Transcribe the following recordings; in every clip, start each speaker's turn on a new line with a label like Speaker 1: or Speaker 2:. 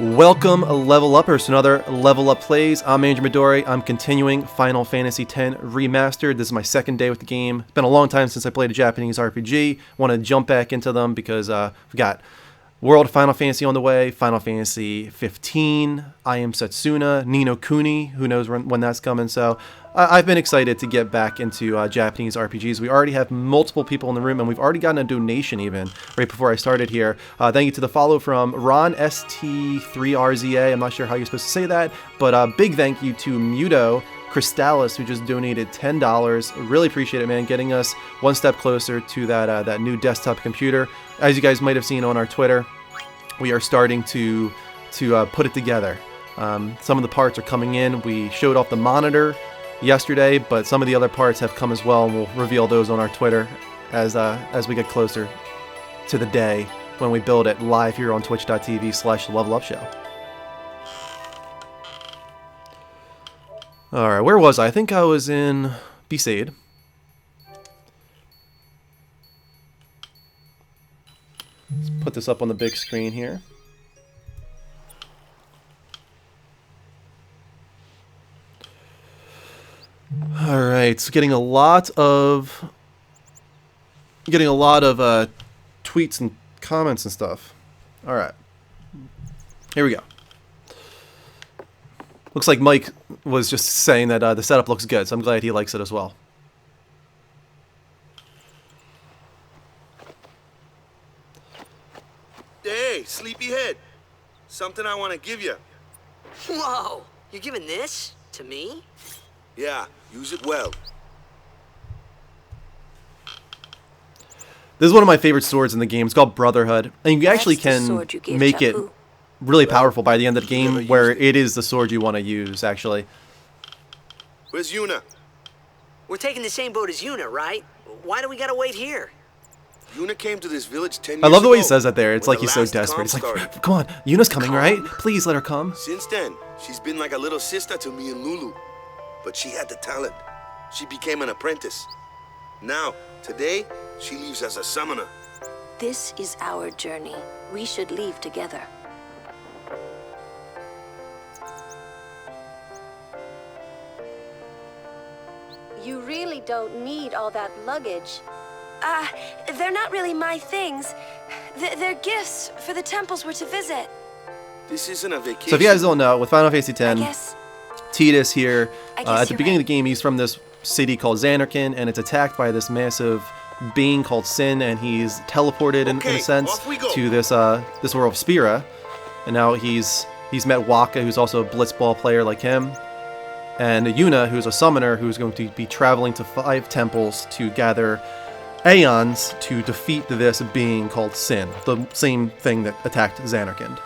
Speaker 1: Welcome, Level Uppers, to another Level Up Plays. I'm Andrew Midori. I'm continuing Final Fantasy X Remastered. This is my second day with the game. It's been a long time since I played a Japanese RPG. Want to jump back into them because we've got World of Final Fantasy on the way, Final Fantasy 15, I Am Setsuna, Ni no Kuni, who knows when that's coming. So I've been excited to get back into Japanese RPGs. We already have multiple people in the room, and we've already gotten a donation even right before I started here. Thank you to the follow from Ron ST3RZA. I'm not sure how you're supposed to say that, but big thank you to Muto Crystallis, who just donated $10. Really appreciate it, man. Getting us one step closer to that new desktop computer. As you guys might have seen on our Twitter, we are starting to put it together. Some of the parts are coming in. We showed off the monitor yesterday, but some of the other parts have come as well, and we'll reveal those on our Twitter as we get closer to the day when we build it live here on twitch.tv/levelupshow. Alright, where was I? I think I was in Besaid. Let's put this up on the big screen here. Alright, so getting a lot of tweets and comments and stuff. Alright. Here we go. Looks like Mike was just saying that the setup looks good, so I'm glad he likes it as well.
Speaker 2: Hey, sleepyhead. Something I want to give you.
Speaker 3: Whoa, you're giving this to me?
Speaker 2: Yeah, use it well.
Speaker 1: This is one of my favorite swords in the game. It's called Brotherhood, and you actually can make it really powerful by the end of the game, where it is the sword you want to use, actually.
Speaker 2: Where's Yuna?
Speaker 3: We're taking the same boat as Yuna, right? Why do we gotta wait here?
Speaker 2: Yuna came to this village 10 years
Speaker 1: ago. I love the way he
Speaker 2: ago,
Speaker 1: says that there. It's
Speaker 2: when
Speaker 1: like he's so desperate. It's like,
Speaker 2: started.
Speaker 1: come on, Yuna's coming, right? Please let her come.
Speaker 2: Since then, she's been like a little sister to me and Lulu. But she had the talent. She became an apprentice. Now, today, she leaves as a summoner.
Speaker 4: This is our journey. We should leave together.
Speaker 5: You really don't need all that luggage.
Speaker 4: They're not really my things. They're gifts for the temples we're to visit.
Speaker 2: This isn't a vacation.
Speaker 1: So if you guys don't know, with Final Fantasy X, Tidus here, at the beginning of the game, he's from this city called Zanarkand, and it's attacked by this massive being called Sin, and he's teleported in a sense to this world of Spira. And now he's met Waka, who's also a blitzball player like him, and Yuna, who's a summoner who's going to be traveling to 5 temples to gather Aeons to defeat this being called Sin, the same thing that attacked Zanarkand.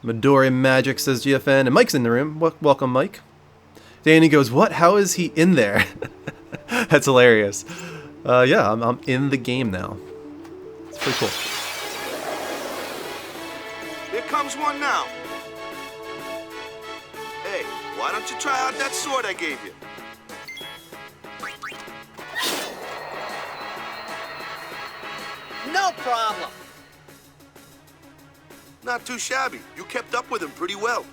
Speaker 1: Midori Magic, says GFN, and Mike's in the room. Welcome, Mike. Danny goes, what? How is he in there? That's hilarious. Yeah, I'm in the game now. It's pretty cool.
Speaker 2: Here comes one now. Hey, why don't you try out that sword I gave you?
Speaker 3: No problem.
Speaker 2: Not too shabby. You kept up with him pretty well.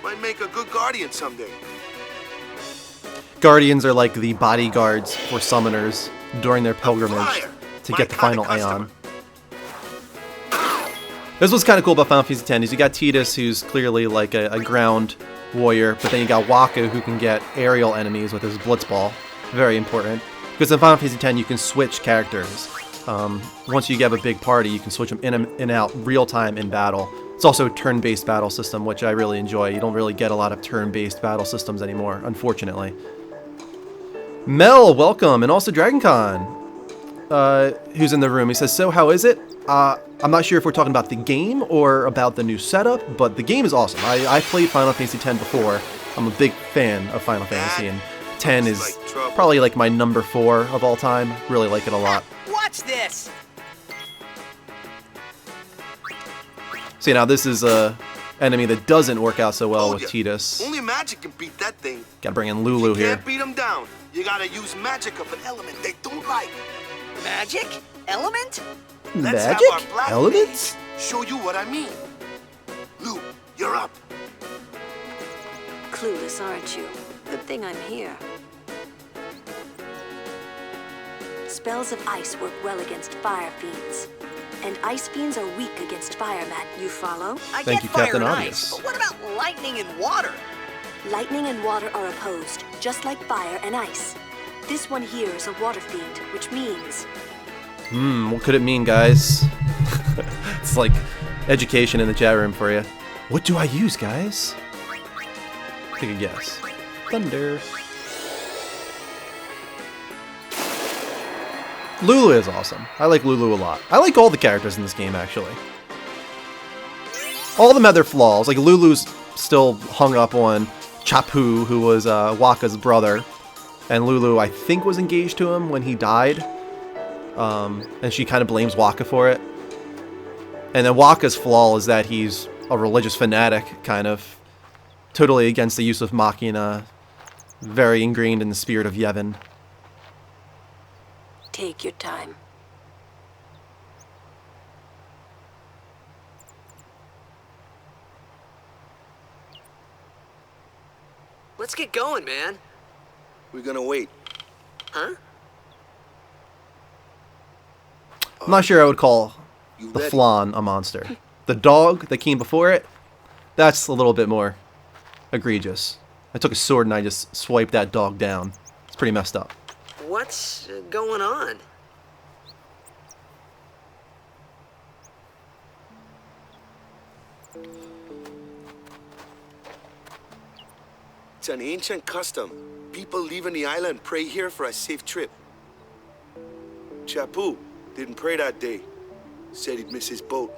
Speaker 2: Might make a good guardian someday.
Speaker 1: Guardians are like the bodyguards for summoners during their pilgrimage to get the final Aeon. This was kind of cool about Final Fantasy X, is you got Tidus, who's clearly like a ground warrior, but then you got Waka, who can get aerial enemies with his blitzball. Very important. Because in Final Fantasy X, you can switch characters. Once you have a big party, you can switch them in and out real time in battle. It's also a turn-based battle system, which I really enjoy. You don't really get a lot of turn-based battle systems anymore, unfortunately. Mel, welcome, and also DragonCon, who's in the room. He says, so how is it? I'm not sure if we're talking about the game or about the new setup, but the game is awesome. I played Final Fantasy X before. I'm a big fan of Final Fantasy, and 10 is probably like my number 4 of all time. Really like it a lot.
Speaker 3: Watch this!
Speaker 1: See, now this is a enemy that doesn't work out so well with Tidus.
Speaker 2: Only magic can beat that thing.
Speaker 1: Gotta bring in Lulu here.
Speaker 2: Can't beat him down. You gotta use magic of an element they don't like.
Speaker 3: Magic? element?
Speaker 2: Let's have
Speaker 1: Magic?
Speaker 2: our black
Speaker 1: Elements?
Speaker 2: maze show you what I mean. Lou, you're up.
Speaker 4: Clueless, aren't you? Good thing I'm here. Spells of ice work well against fire fiends. And ice fiends are weak against fire mat. You follow?
Speaker 3: I
Speaker 1: Thank
Speaker 3: get
Speaker 1: you,
Speaker 3: fire
Speaker 1: Captain
Speaker 3: and
Speaker 1: Obvious.
Speaker 3: ice, but what about lightning and water?
Speaker 4: Lightning and water are opposed, just like fire and ice. This one here is a water fiend, which means...
Speaker 1: What could it mean, guys? It's like education in the chat room for you. What do I use, guys? Take a guess. Thunder. Lulu is awesome. I like Lulu a lot. I like all the characters in this game, actually. All of them have their flaws. Like, Lulu's still hung up on Chapu, who was Waka's brother. And Lulu, I think, was engaged to him when he died. And she kind of blames Waka for it. And then Waka's flaw is that he's a religious fanatic, kind of. Totally against the use of Machina. Very ingrained in the spirit of Yevon.
Speaker 4: Take your time.
Speaker 3: Let's get going, man.
Speaker 2: We're gonna wait.
Speaker 3: Huh?
Speaker 1: I'm not sure I would call
Speaker 2: You
Speaker 1: the
Speaker 2: ready?
Speaker 1: Flan a monster. The dog that came before it, that's a little bit more egregious. I took a sword and I just swiped that dog down. It's pretty messed up.
Speaker 3: What's going on?
Speaker 2: It's an ancient custom. People leaving the island pray here for a safe trip. Chapu didn't pray that day. Said he'd miss his boat.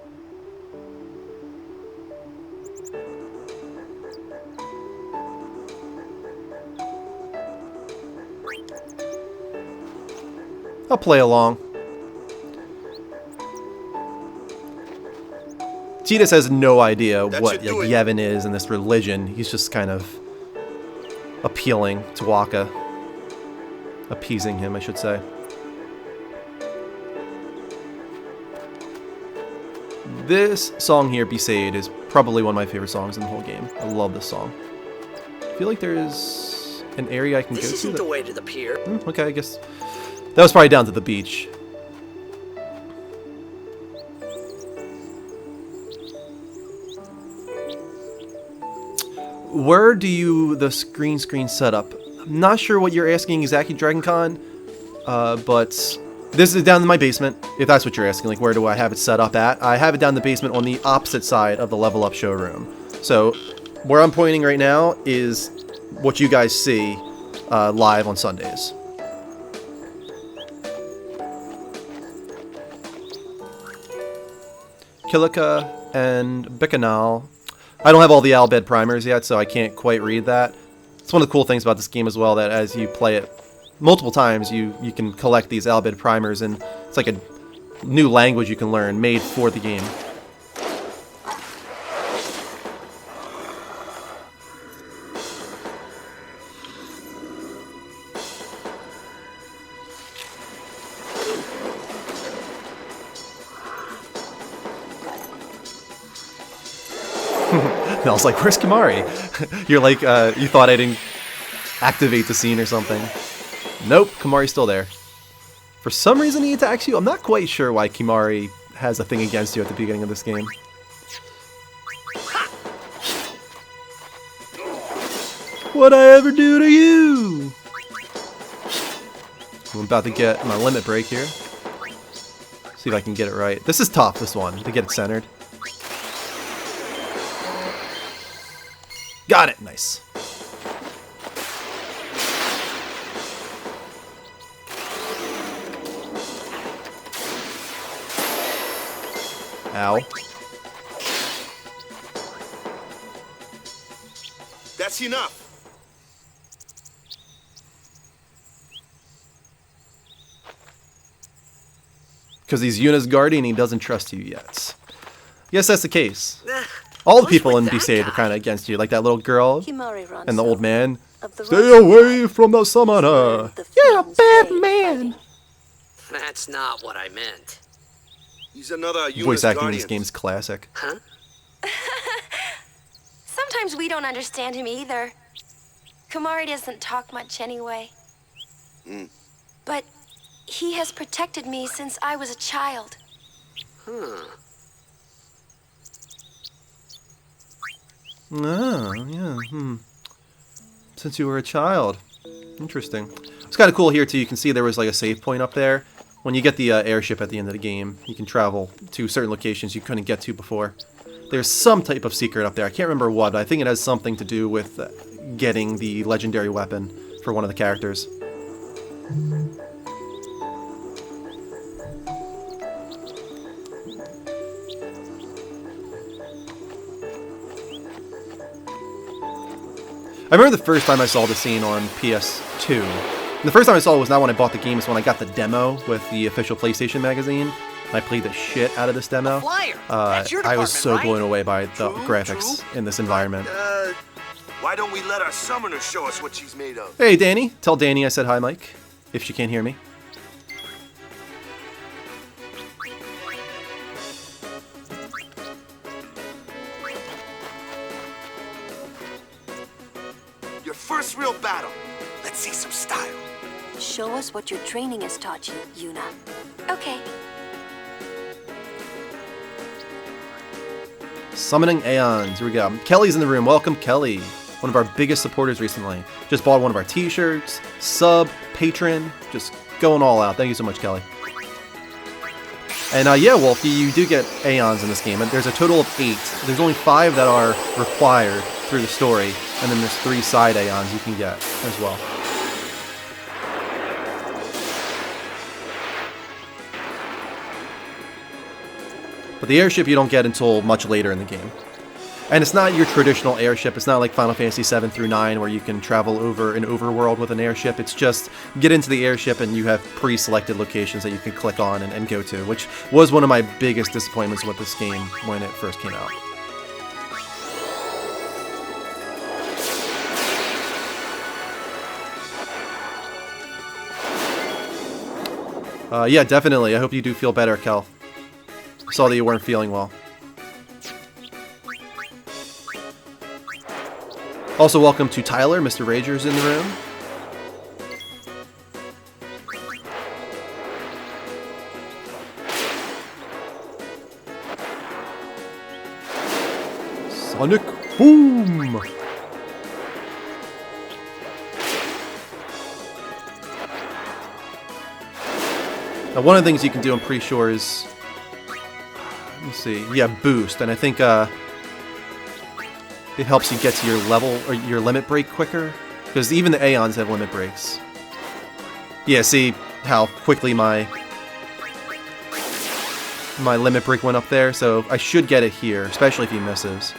Speaker 1: I'll play along. Tidus has no idea
Speaker 2: That
Speaker 1: what
Speaker 2: should do it.
Speaker 1: Yevon is in this religion. He's just kind of appealing to Waka. Appeasing him, I should say. This song here, Besaid, is probably one of my favorite songs in the whole game. I love this song. I feel like there's an area I can
Speaker 3: This
Speaker 1: go to.
Speaker 3: isn't the way to the pier.
Speaker 1: Okay, I guess that was probably down to the beach. Where do you the screen setup? I'm not sure what you're asking exactly, DragonCon, but this is down in my basement. If that's what you're asking, like where do I have it set up at? I have it down in the basement on the opposite side of the Level Up showroom. So where I'm pointing right now is what you guys see live on Sundays. Kilika and Bikanal. I don't have all the Albed primers yet, so I can't quite read that. It's one of the cool things about this game as well, that as you play it multiple times, you can collect these Albed primers, and it's like a new language you can learn, made for the game. And I was like, where's Kimari? You're like, you thought I didn't activate the scene or something. Nope, Kimari's still there. For some reason he attacks you. I'm not quite sure why Kimari has a thing against you at the beginning of this game. What'd I ever do to you? I'm about to get my limit break here. See if I can get it right. This is tough, this one, to get it centered. Got it! Nice. Ow.
Speaker 2: That's enough.
Speaker 1: Because he's Yuna's guardian, he doesn't trust you yet. Yes, that's the case.
Speaker 3: Eh,
Speaker 1: All the
Speaker 3: what's
Speaker 1: people
Speaker 3: with
Speaker 1: in
Speaker 3: that
Speaker 1: Besaid
Speaker 3: guy?
Speaker 1: are kind of against you, like that little girl
Speaker 4: Kimari runs
Speaker 1: and the old man.
Speaker 4: of the
Speaker 1: Stay
Speaker 4: Royal
Speaker 1: away from the summoner!
Speaker 4: the
Speaker 1: You're a
Speaker 4: fiend's
Speaker 1: bad
Speaker 4: way of
Speaker 1: man!
Speaker 4: fighting.
Speaker 3: That's not what I meant.
Speaker 2: He's another Yuna's
Speaker 1: Voice acting in
Speaker 2: guardian.
Speaker 1: this game's classic.
Speaker 3: Huh?
Speaker 5: Sometimes we don't understand him either. Kumari doesn't talk much anyway. But he has protected me since I was a child.
Speaker 3: Huh.
Speaker 1: Oh, yeah. Since you were a child. Interesting. It's kind of cool here, too. You can see there was like a save point up there. When you get the airship at the end of the game, you can travel to certain locations you couldn't get to before. There's some type of secret up there. I can't remember what, but I think it has something to do with getting the legendary weapon for one of the characters. I remember the first time I saw the scene on PS2. And the first time I saw it was not when I bought the game, it's when I got the demo with the official PlayStation magazine. I played the shit out of this demo.
Speaker 3: Flyer. That's your
Speaker 1: I was
Speaker 3: department,
Speaker 1: so
Speaker 3: right?
Speaker 1: blown away by the
Speaker 2: True,
Speaker 1: graphics
Speaker 2: true.
Speaker 1: in this environment.
Speaker 2: Why don't we let our summoner show us what she's made of?
Speaker 1: Hey, Danny. Tell Danny I said hi, Mike, if she can't hear me.
Speaker 2: Your first real battle. Let's see some style.
Speaker 4: Show us what your training has taught you, Yuna.
Speaker 5: Okay.
Speaker 1: Summoning Aeons. Here we go. Kelly's in the room. Welcome, Kelly. One of our biggest supporters recently. Just bought one of our t-shirts. Sub, patron. Just going all out. Thank you so much, Kelly. And yeah, Wolfie, you do get Aeons in this game. And there's a total of 8. There's only 5 that are required through the story. And then there's 3 side Aeons you can get as well. But the airship you don't get until much later in the game. And it's not your traditional airship. It's not like Final Fantasy 7 through 9 where you can travel over an overworld with an airship. It's just get into the airship and you have pre-selected locations that you can click on and go to, which was one of my biggest disappointments with this game when it first came out. Yeah, definitely. I hope you do feel better, Kel. Saw that you weren't feeling well. Also, welcome to Tyler. Mr. Rager's in the room. Sonic Boom! Now, one of the things you can do, I'm pretty sure, is... Let's see. Yeah, boost. And I think it helps you get to your level or your limit break quicker. Because even the Aeons have limit breaks. Yeah, see how quickly my limit break went up there? So I should get it here, especially if he misses.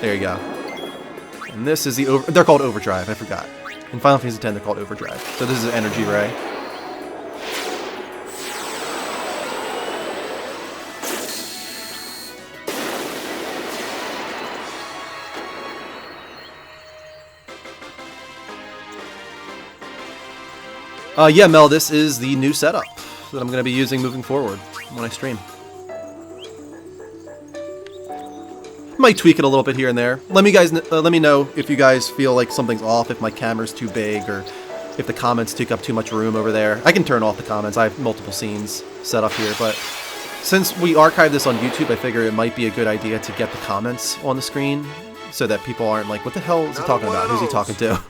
Speaker 1: There you go. And this is the... They're called Overdrive, I forgot. In Final Fantasy X, they're called Overdrive. So this is an Energy Ray. Yeah, Mel, this is the new setup that I'm going to be using moving forward when I stream. Might tweak it a little bit here and there. Let me know if you guys feel like something's off, if my camera's too big, or if the comments take up too much room over there. I can turn off the comments. I have multiple scenes set up here, but since we archive this on YouTube, I figure it might be a good idea to get the comments on the screen so that people aren't like, what the hell is he talking about? Who's he talking to?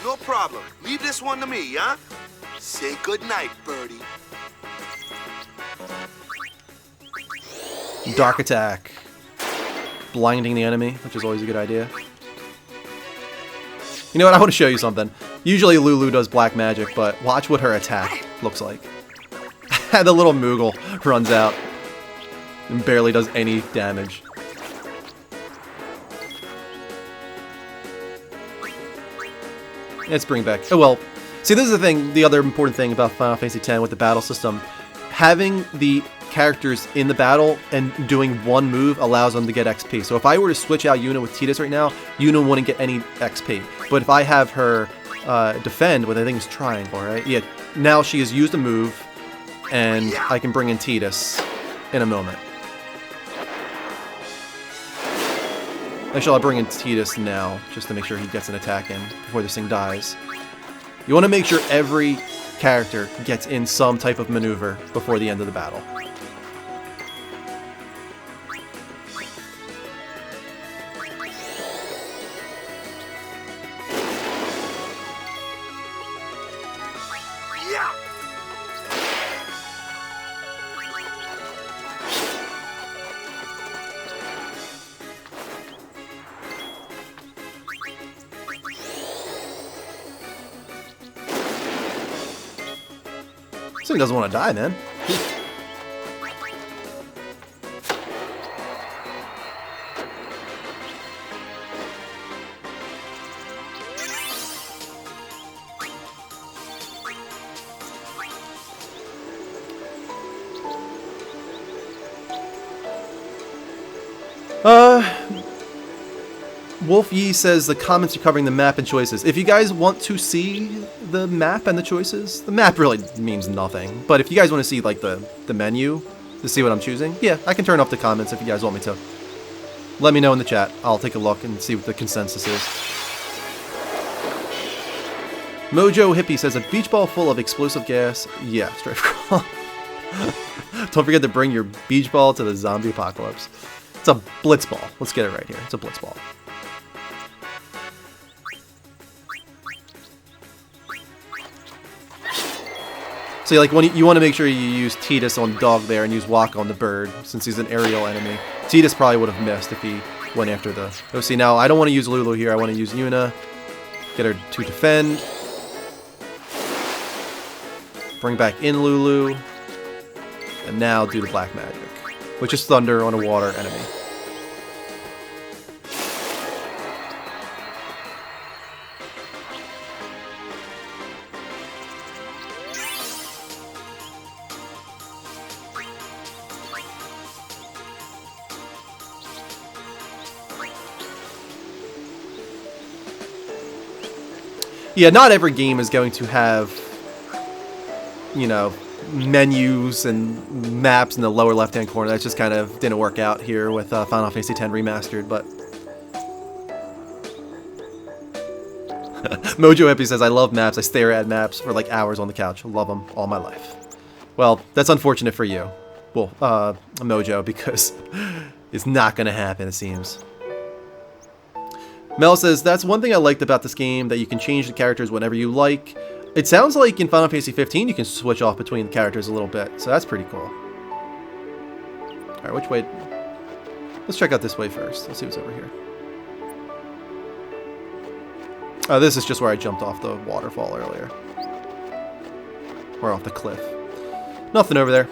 Speaker 2: No problem. Leave this one to me, huh? Say goodnight, birdie.
Speaker 1: Dark Attack. Blinding the enemy, which is always a good idea. You know what? I want to show you something. Usually Lulu does black magic, but watch what her attack looks like. The little Moogle runs out and barely does any damage. Let's bring back... Oh, well. See, this is the thing, the other important thing about Final Fantasy X with the battle system. Having the characters in the battle and doing one move allows them to get XP. So if I were to switch out Yuna with Tidus right now, Yuna wouldn't get any XP. But if I have her defend with, I think it's triangle, right? Yeah, now she has used a move, and I can bring in Tidus in a moment. Actually, I'll bring in Tidus now, just to make sure he gets an attack in before this thing dies. You want to make sure every character gets in some type of maneuver before the end of the battle. This thing doesn't want to die, man. Wolf Yi says the comments are covering the map and choices. If you guys want to see the map and the choices, the map really means nothing. But if you guys want to see like the menu to see what I'm choosing, yeah, I can turn off the comments if you guys want me to. Let me know in the chat. I'll take a look and see what the consensus is. Mojo Hippie says a beach ball full of explosive gas. Yeah, straight from. Don't forget to bring your beach ball to the zombie apocalypse. It's a blitz ball. Let's get it right here. It's a blitz ball. So like when you want to make sure you use Tidus on Dog there and use Waka on the bird, since he's an aerial enemy. Tidus probably would have missed if he went after the OC. Now I don't want to use Lulu here. I want to use Yuna. Get her to defend. Bring back in Lulu. And now do the black magic, which is thunder on a water enemy. Yeah, not every game is going to have, you know, menus and maps in the lower left-hand corner. That just kind of didn't work out here with Final Fantasy X Remastered, but... Mojo Hippie says, I love maps. I stare at maps for like hours on the couch. I love them all my life. Well, that's unfortunate for you. Well, Mojo, because it's not going to happen, it seems. Mel says, that's one thing I liked about this game, that you can change the characters whenever you like. It sounds like in Final Fantasy 15 you can switch off between the characters a little bit, so that's pretty cool. Alright, which way? Let's check out this way first. Let's see what's over here. Oh, this is just where I jumped off the waterfall earlier. Or off the cliff. Nothing over there.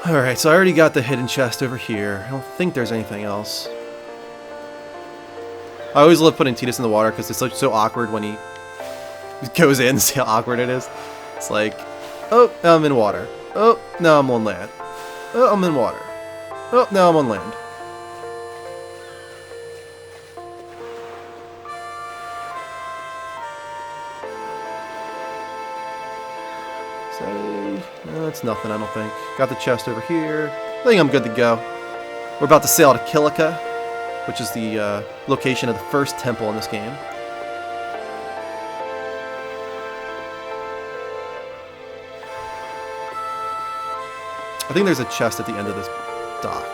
Speaker 1: Alright, so I already got the hidden chest over here. I don't think there's anything else. I always love putting Tidus in the water because it's so awkward when he goes in. See how awkward it is? It's like, oh, now I'm in water. Oh, now I'm on land. Oh, I'm in water. Oh, now I'm on land. That's nothing, I don't think. Got the chest over here. I think I'm good to go. We're about to sail to Kilika, which is the location of the first temple in this game. I think there's a chest at the end of this dock.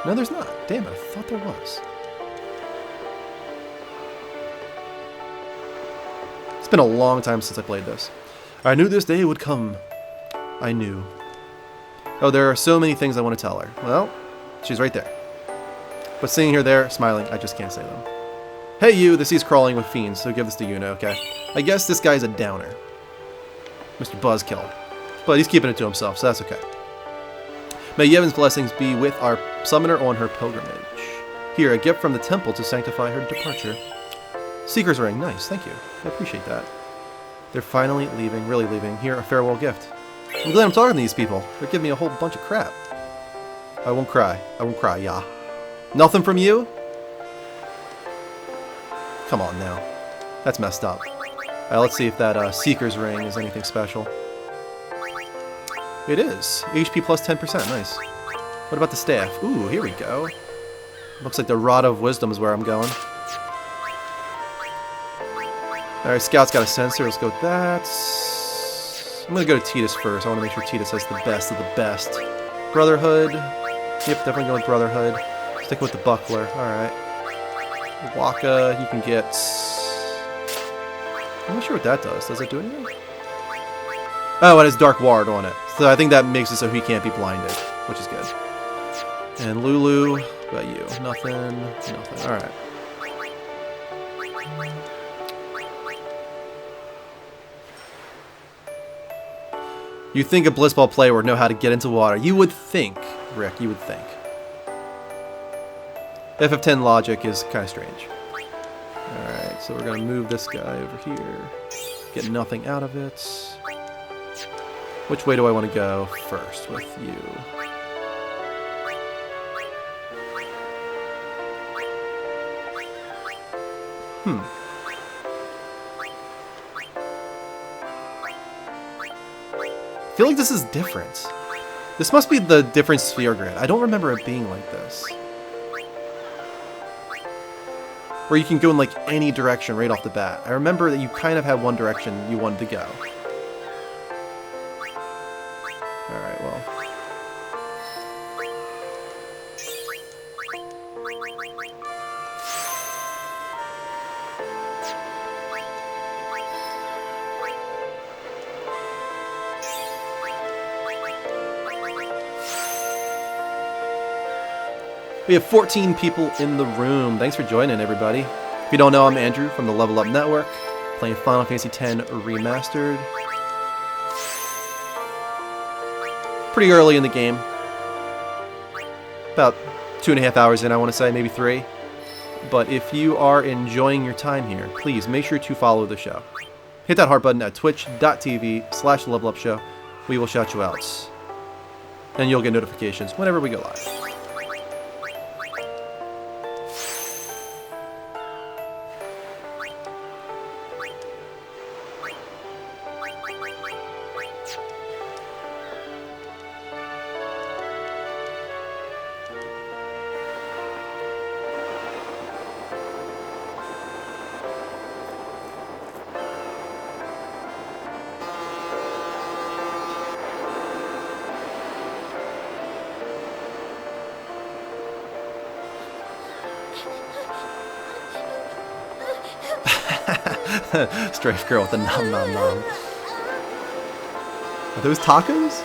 Speaker 1: No, there's not. Damn it, I thought there was. It's been a long time since I played this. I knew this day would come. I knew. Oh, there are so many things I want to tell her. Well, she's right there. But seeing her there, smiling, I just can't say them. Hey you, the sea's crawling with fiends, so give this to Yuna, okay? I guess this guy's a downer. Mr. Buzzkill. But he's keeping it to himself, so that's okay. May Yevon's blessings be with our summoner on her pilgrimage. Here, a gift from the temple to sanctify her departure. Seeker's ring, nice, thank you. I appreciate that. They're finally leaving, really leaving. Here, a farewell gift. I'm glad I'm talking to these people. They're giving me a whole bunch of crap. I won't cry. I won't cry, yeah. Nothing from you? Come on now. That's messed up. Let's see if that Seeker's ring is anything special. It is. HP plus 10%, nice. What about the staff? Ooh, here we go. Looks like the Rod of Wisdom is where I'm going. Alright, Scout's got a sensor. Let's go with that. I'm going to go to Tidus first. I want to make sure Tidus has the best of the best. Brotherhood. Yep, definitely going with Brotherhood. Stick with the Buckler. Alright. Waka, you can get... I'm not sure what that does. Does it do anything? Oh, it has Dark Ward on it. So I think that makes it so he can't be blinded, which is good. And Lulu, what about you? Nothing. Nothing. Alright. You think a Blitzball player would know how to get into water. You would think, Rick, you would think. FF10 logic is kind of strange. Alright, so we're going to move this guy over here. Get nothing out of it. Which way do I want to go first with you? I feel like this is different. This must be the different sphere grid. I don't remember it being like this. Where you can go in like any direction right off the bat. I remember that you kind of had one direction you wanted to go. Alright, well. We have 14 people in the room. Thanks for joining, everybody. If you don't know, I'm Andrew from the Level Up Network, playing Final Fantasy X Remastered. Pretty early in the game. About 2.5 hours in, I want to say, maybe 3. But if you are enjoying your time here, please make sure to follow the show. Hit that heart button at twitch.tv/levelupshow. We will shout you out. And you'll get notifications whenever we go live. Strafe girl with the nom nom nom. Are those tacos?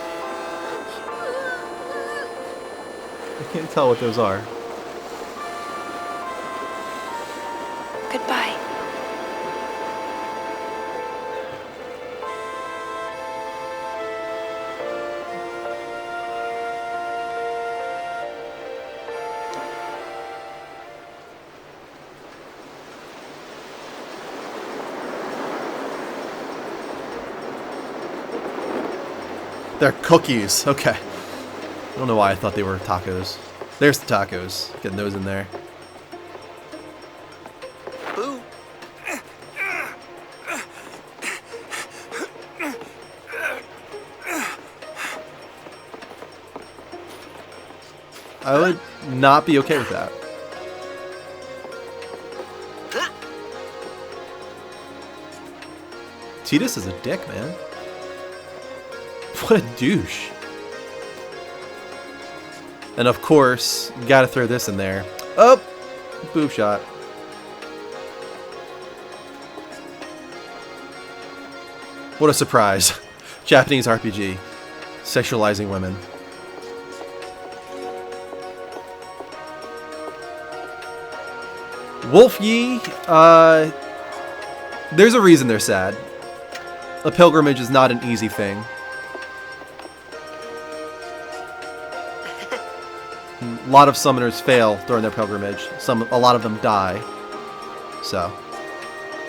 Speaker 1: I can't tell what those are.
Speaker 5: Goodbye.
Speaker 1: They're cookies. Okay. I don't know why I thought they were tacos. There's the tacos. Getting those in there.
Speaker 3: Boo.
Speaker 1: I would not be okay with that. Tidus is a dick, man. What a douche. And of course, gotta throw this in there. Oh! Boob shot. What a surprise. Japanese RPG. Sexualizing women. Wolf Yi, there's a reason they're sad. A pilgrimage is not an easy thing. A lot of summoners fail during their pilgrimage. A lot of them die. So,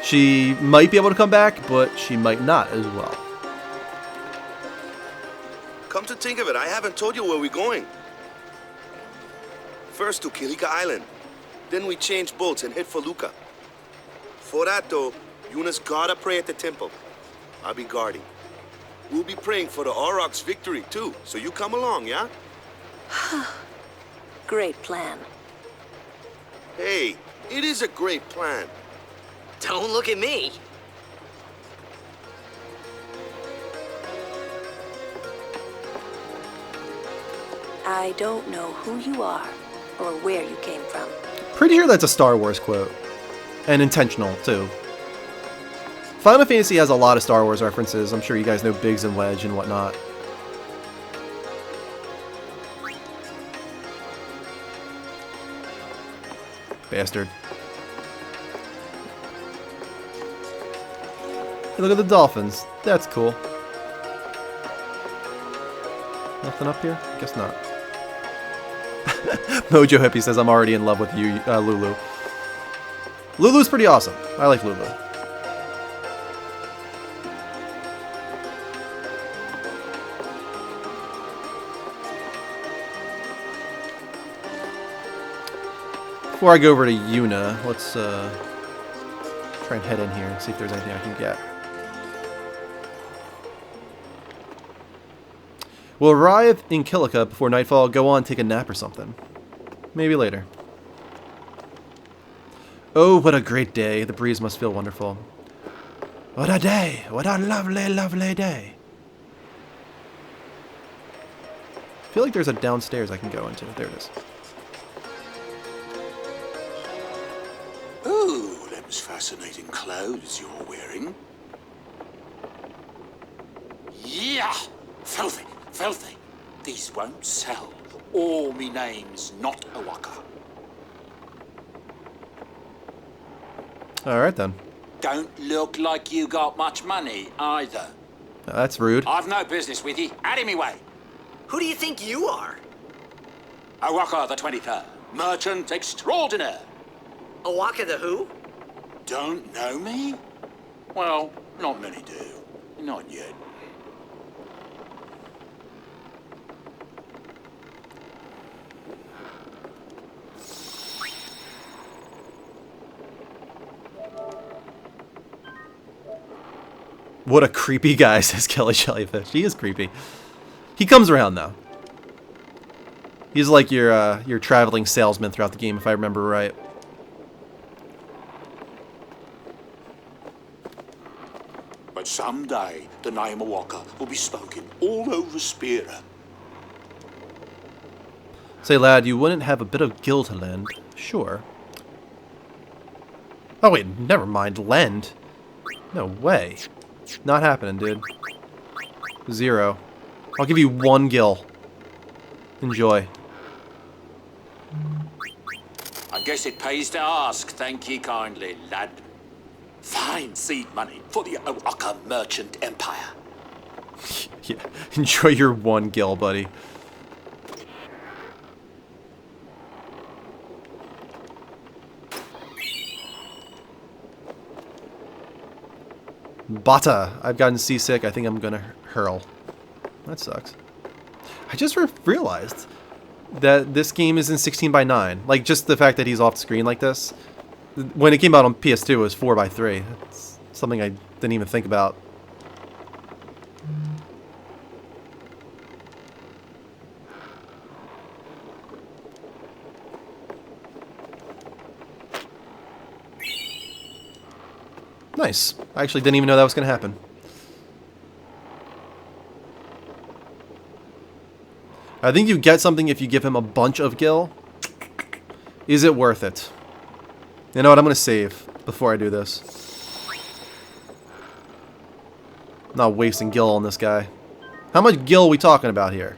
Speaker 1: she might be able to come back, but she might not as well.
Speaker 2: Come to think of it, I haven't told you where we're going. First to Kilika Island. Then we change boats and head for Luca. For that, though, Yuna's gotta pray at the temple. I'll be guarding. We'll be praying for the Aurochs' victory, too. So you come along, yeah?
Speaker 4: Great plan.
Speaker 2: Hey, it is a great plan.
Speaker 3: Don't look at me.
Speaker 4: I don't know who you are or where you came from.
Speaker 1: Pretty sure that's a Star Wars quote. And intentional, too. Final Fantasy has a lot of Star Wars references. I'm sure you guys know Biggs and Wedge and whatnot. Bastard. Hey, look at the dolphins. That's cool. Nothing up here? Guess not. Mojo Hippie says, I'm already in love with you, Lulu. Lulu's pretty awesome. I like Lulu. Before I go over to Yuna, let's try and head in here and see if there's anything I can get. We'll arrive in Kilika before nightfall, go on, take a nap or something. Maybe later. Oh, what a great day. The breeze must feel wonderful. What a day. What a lovely, lovely day. I feel like there's a downstairs I can go into. There it is.
Speaker 6: Oh, them's fascinating clothes you're wearing. Yeah! Filthy, filthy. These won't sell. Or me name's not Owaka.
Speaker 1: Alright then.
Speaker 6: Don't look like you got much money either.
Speaker 1: That's rude.
Speaker 6: I've no business with you. Out of me way.
Speaker 3: Who do you think you are?
Speaker 6: Owaka the 23rd. Merchant extraordinaire.
Speaker 3: Owaka the who?
Speaker 6: Don't know me? Well, not many do. Not yet.
Speaker 1: What a creepy guy, says Kelly Jellyfish. He is creepy. He comes around, though. He's like your traveling salesman throughout the game, if I remember right.
Speaker 6: But someday, the name Owaka will be spoken all over Spira.
Speaker 1: Say, lad, you wouldn't have a bit of gil to lend? Sure. Oh, wait, never mind. Lend? No way. Not happening, dude. 0. I'll give you 1 gil. Enjoy.
Speaker 6: I guess it pays to ask. Thank ye kindly, lad. Fine seed money for the Owaka merchant empire.
Speaker 1: Yeah, enjoy your 1 gil, buddy. Bata. I've gotten seasick. I think I'm gonna hurl. That sucks. I just realized that this game is in 16:9. Like, just the fact that he's off the screen like this. When it came out on PS2, it was 4:3. It's something I didn't even think about. Nice. I actually didn't even know that was going to happen. I think you get something if you give him a bunch of gil. Is it worth it? You know what? I'm going to save before I do this. I'm not wasting gil on this guy. How much gil are we talking about here?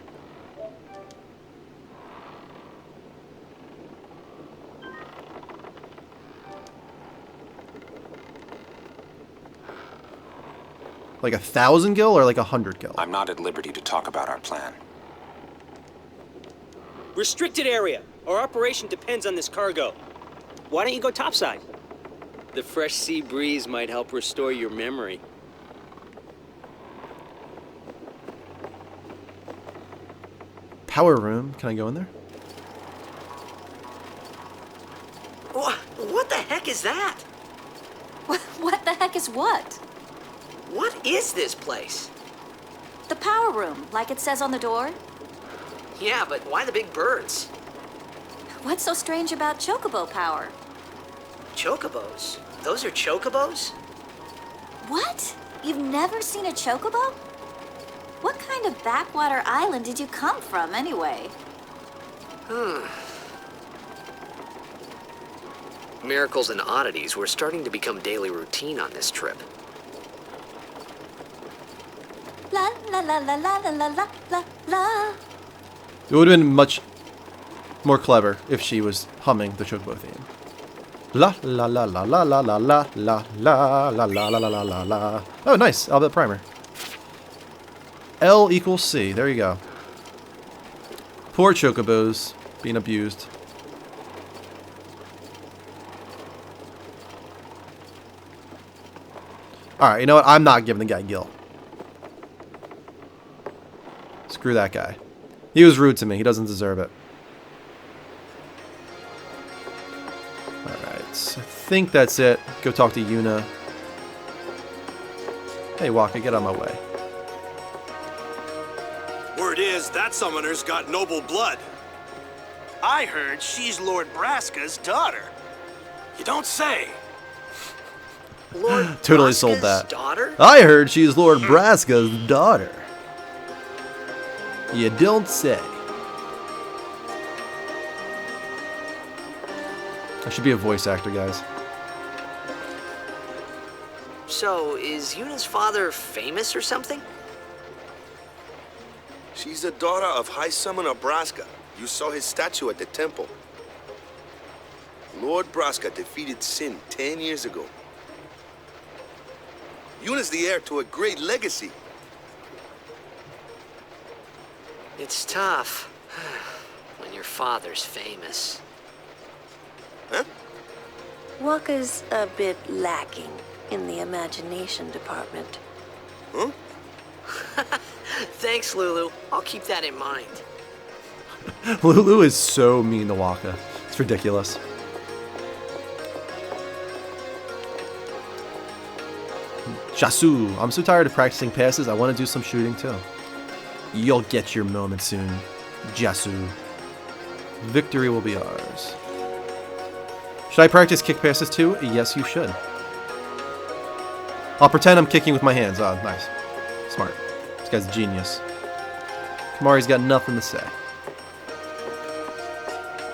Speaker 1: Like 1,000 gil or like 100 gil?
Speaker 7: I'm not at liberty to talk about our plan.
Speaker 8: Restricted area. Our operation depends on this cargo. Why don't you go topside? The fresh sea breeze might help restore your memory.
Speaker 1: Power room. Can I go in there?
Speaker 3: What the heck is that?
Speaker 9: What the heck is what?
Speaker 3: What is this place?
Speaker 9: The power room, like it says on the door?
Speaker 3: Yeah, but why the big birds?
Speaker 9: What's so strange about chocobo power?
Speaker 3: Chocobos? Those are chocobos?
Speaker 9: What? You've never seen a chocobo? What kind of backwater island did you come from, anyway?
Speaker 3: Miracles and oddities were starting to become daily routine on this trip.
Speaker 9: La la la la la la la la la la.
Speaker 1: It would have been much more clever if she was humming the Chocobo theme. La la la la la la la la la la la la la la la la. Oh, nice. Alphabet primer. L equals C. There you go. Poor Chocobos being abused. Alright, you know what? I'm not giving the guy gil. Screw that guy. He was rude to me. He doesn't deserve it. Alright, I think that's it. Go talk to Yuna. Hey, Waka, get on my way.
Speaker 10: Word is, that summoner's got noble blood. I heard she's Lord Braska's daughter. You don't say.
Speaker 3: Lord
Speaker 1: Totally
Speaker 3: Braska's
Speaker 1: sold that.
Speaker 3: daughter?
Speaker 1: I heard she's Lord Braska's daughter. You don't say. I should be a voice actor, guys.
Speaker 3: So, is Yuna's father famous or something?
Speaker 2: She's the daughter of High Summoner Braska. You saw his statue at the temple. Lord Braska defeated Sin 10 years ago. Yuna's the heir to a great legacy.
Speaker 3: It's tough when your father's famous.
Speaker 2: Huh?
Speaker 4: Waka's a bit lacking in the imagination department.
Speaker 2: Huh?
Speaker 3: Thanks, Lulu. I'll keep that in mind.
Speaker 1: Lulu is so mean to Waka. It's ridiculous. Jasu, I'm so tired of practicing passes, I want to do some shooting too. You'll get your moment soon, Jasu. Victory will be ours. Should I practice kick passes too? Yes, you should. I'll pretend I'm kicking with my hands. Oh, nice. Smart. This guy's a genius. Kamari's got nothing to say.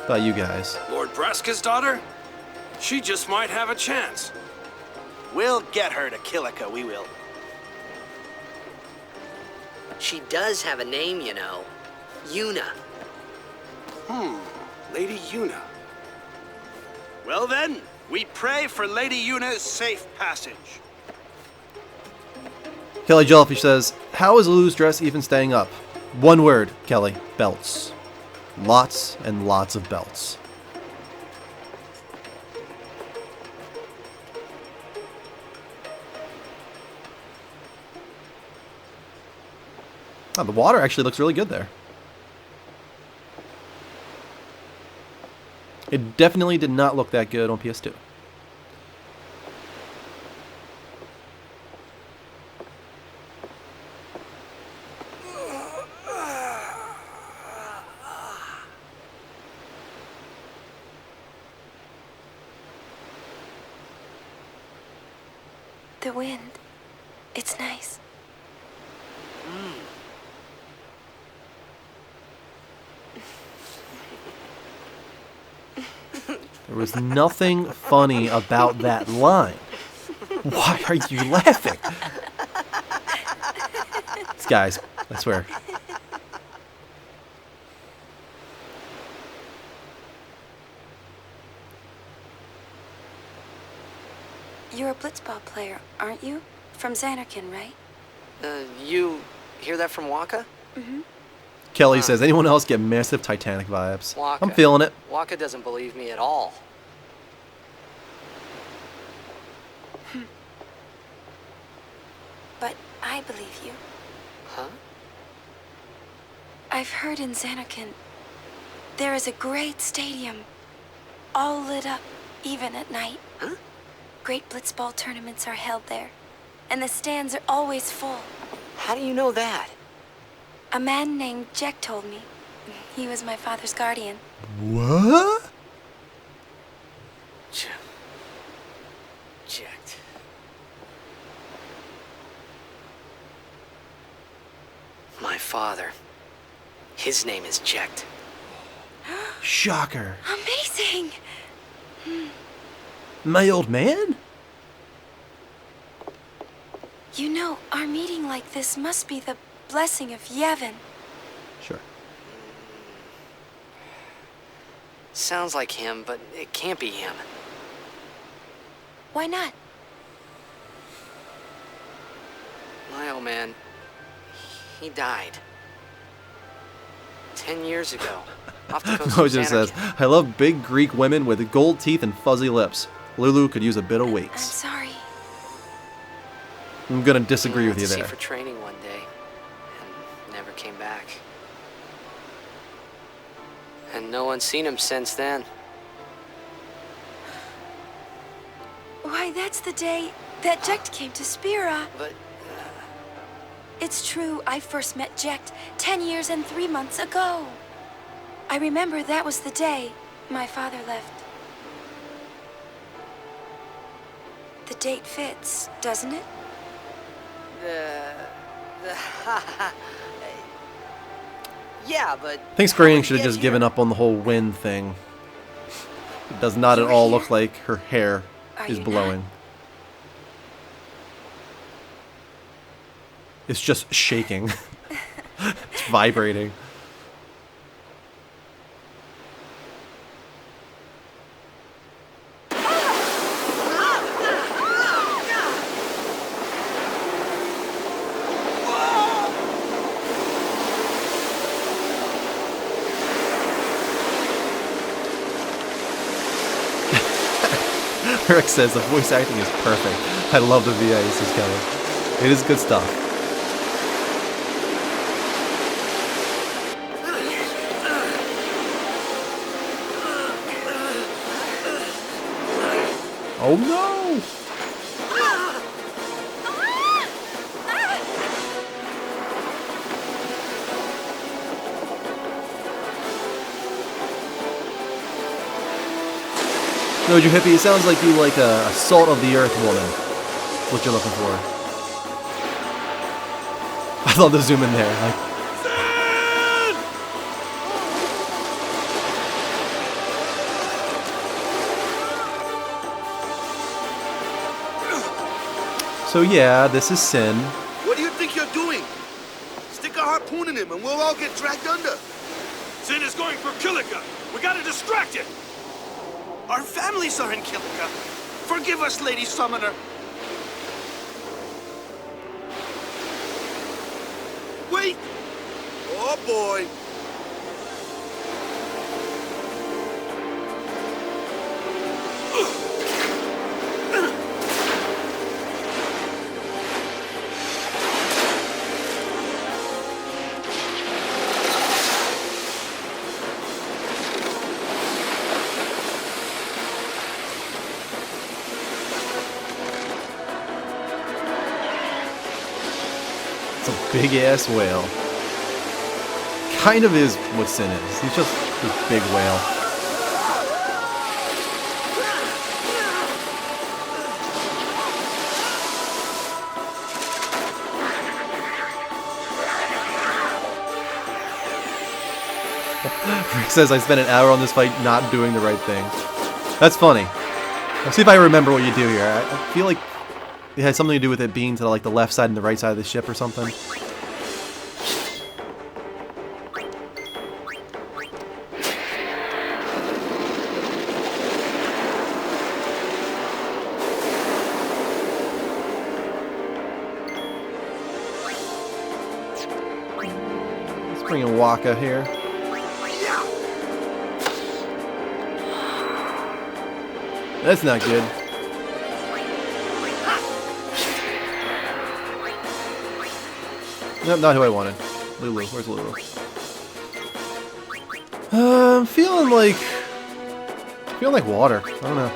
Speaker 1: About you guys.
Speaker 10: Lord Braska's daughter? She just might have a chance. We'll get her to Kilika, we will.
Speaker 3: She does have a name, you know. Yuna.
Speaker 10: Lady Yuna. Well then, we pray for Lady Yuna's safe passage.
Speaker 1: Kelly Jellyfish says, how is Lulu's dress even staying up? One word, Kelly. Belts. Lots and lots of belts. Oh, the water actually looks really good there. It definitely did not look that good on PS2.
Speaker 5: The wind. It's nice.
Speaker 1: There was nothing funny about that line. Why are you laughing? These guys, I swear.
Speaker 5: You're a blitzball player, aren't you? From Xanarkin, right?
Speaker 3: You hear that from Waka?
Speaker 1: Kelly says, anyone else get massive Titanic vibes?
Speaker 3: Waka.
Speaker 1: I'm feeling it.
Speaker 3: Waka doesn't believe me at all.
Speaker 5: But I believe you.
Speaker 3: Huh?
Speaker 5: I've heard in Xanarkand there is a great stadium, all lit up, even at night.
Speaker 3: Huh?
Speaker 5: Great blitzball tournaments are held there, and the stands are always full.
Speaker 3: How do you know that?
Speaker 5: A man named Jack told me. He was my father's guardian.
Speaker 1: What?
Speaker 3: Jacked. My father. His name is Jacked.
Speaker 1: Shocker.
Speaker 5: Amazing!
Speaker 1: My old man?
Speaker 5: You know, our meeting like this must be the blessing of Yevon.
Speaker 1: Sure.
Speaker 3: Sounds like him, but it can't be him.
Speaker 5: Why not?
Speaker 3: My old man, he died. 10 years ago. Off the coast
Speaker 1: No, it
Speaker 3: of
Speaker 1: just says,
Speaker 3: Xanarkand.
Speaker 1: I love big Greek women with gold teeth and fuzzy lips. Lulu could use a bit of
Speaker 5: I'm
Speaker 1: weights.
Speaker 5: sorry.
Speaker 1: I'm gonna disagree with you
Speaker 3: Went to
Speaker 1: there.
Speaker 3: sea for training one day, and never came back. And no one's seen him since then.
Speaker 5: Why, that's the day that Jekt came to Spira.
Speaker 3: But
Speaker 5: It's true, I first met Jekt 10 years and 3 months ago. I remember that was the day my father left. The date fits, doesn't it?
Speaker 3: yeah, but
Speaker 1: I think Square Enix should have just given up on the whole wind thing. It does not at
Speaker 5: You're
Speaker 1: all
Speaker 5: here?
Speaker 1: look like her hair
Speaker 5: Are
Speaker 1: is
Speaker 5: you
Speaker 1: blowing. It's just shaking. It's vibrating. Rick says the voice acting is perfect. I love the VA, says Kelly. It is good stuff. Oh no! No, you hippie, it sounds like you like a salt of the earth woman. That's what you're looking for. I love the zoom in there. Like, so yeah, this is Sin.
Speaker 2: What do you think you're doing? Stick a harpoon in him and we'll all get dragged under.
Speaker 10: Sin is going for Kilika. We gotta distract it.
Speaker 2: Our families are in Kilika. Forgive us, Lady Summoner. Wait! Oh boy!
Speaker 1: It's a big ass whale. Kind of is what Sin is. He's just this big whale. Rick says I spent an hour on this fight not doing the right thing. That's funny. Let's see if I remember what you do here. I feel like it had something to do with it being to like the left side and the right side of the ship or something. Bring in Waka here. That's not good. Nope, not who I wanted. Lulu, where's Lulu? I'm feeling like water. I don't know.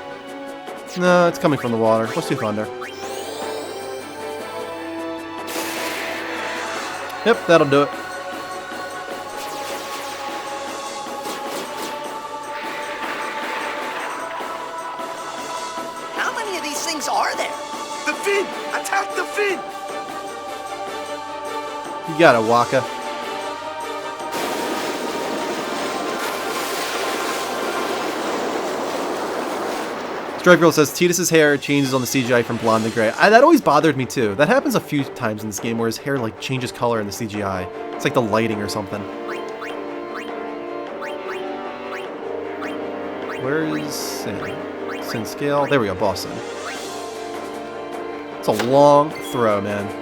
Speaker 1: No, it's coming from the water. Let's do thunder. Yep, that'll do it.
Speaker 3: How many of these things are there?
Speaker 10: The fin! Attack the fin!
Speaker 1: You got it, Waka. Stripe Girl says Tidus's hair changes on the CGI from blonde to gray. That always bothered me too. That happens a few times in this game where his hair like changes color in the CGI. It's like the lighting or something. Where is Sin? Sin scale? There we go, boss Sin. It's a long throw, man.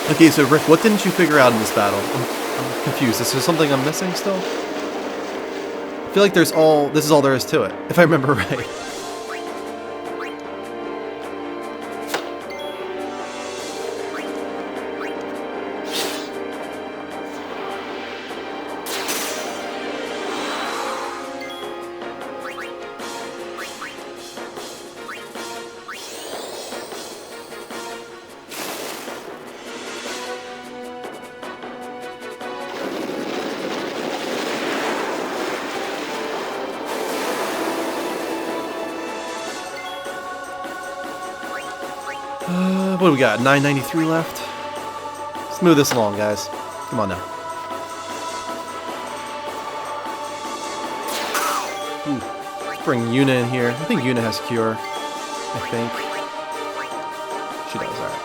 Speaker 1: Okay, so Rick, what didn't you figure out in this battle? I'm confused. Is there something I'm missing still? I feel like this is all there is to it, if I remember right. What do we got? 993 left? Let's move this along, guys. Come on now. Ooh. Let's bring Yuna in here. I think Yuna has Cure. I think. She does, alright.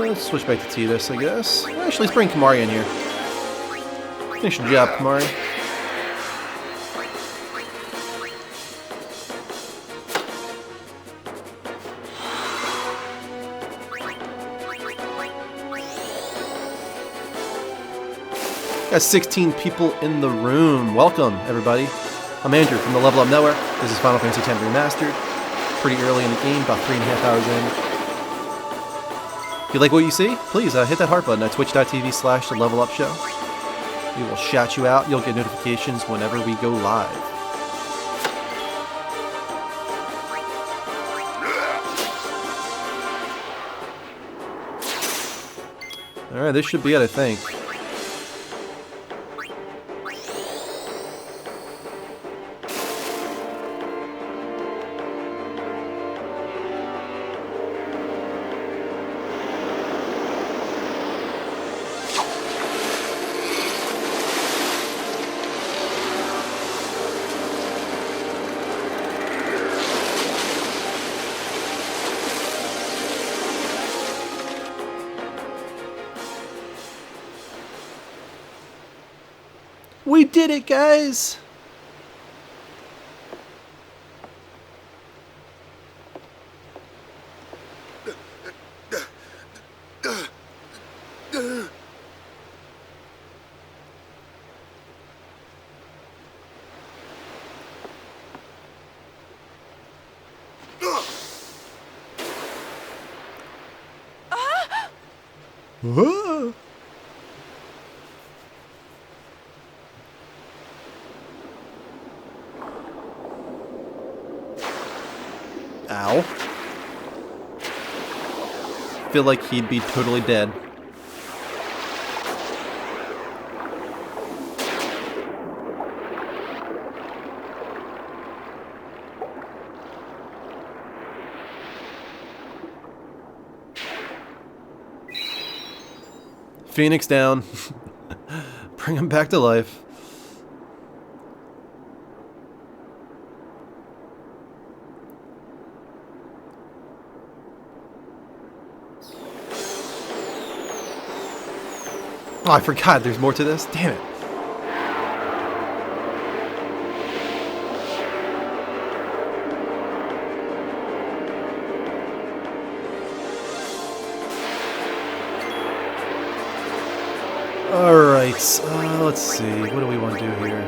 Speaker 1: Let's switch back to Tidus, I guess. Actually, let's bring Kamari in here. Finish your job, Kamari. Got 16 people in the room. Welcome, everybody. I'm Andrew from the Level Up Network. This is Final Fantasy X Remastered. Pretty early in the game, about 3.5 hours in. If you like what you see, please hit that heart button at twitch.tv/TheLevelUpShow. We will shout you out. You'll get notifications whenever we go live. Alright, this should be it, I think. We did it, guys! Whoa. Ow. Feel like he'd be totally dead. Phoenix down. Bring him back to life. Oh, I forgot there's more to this. Damn it. Alright, let's see. What do we want to do here?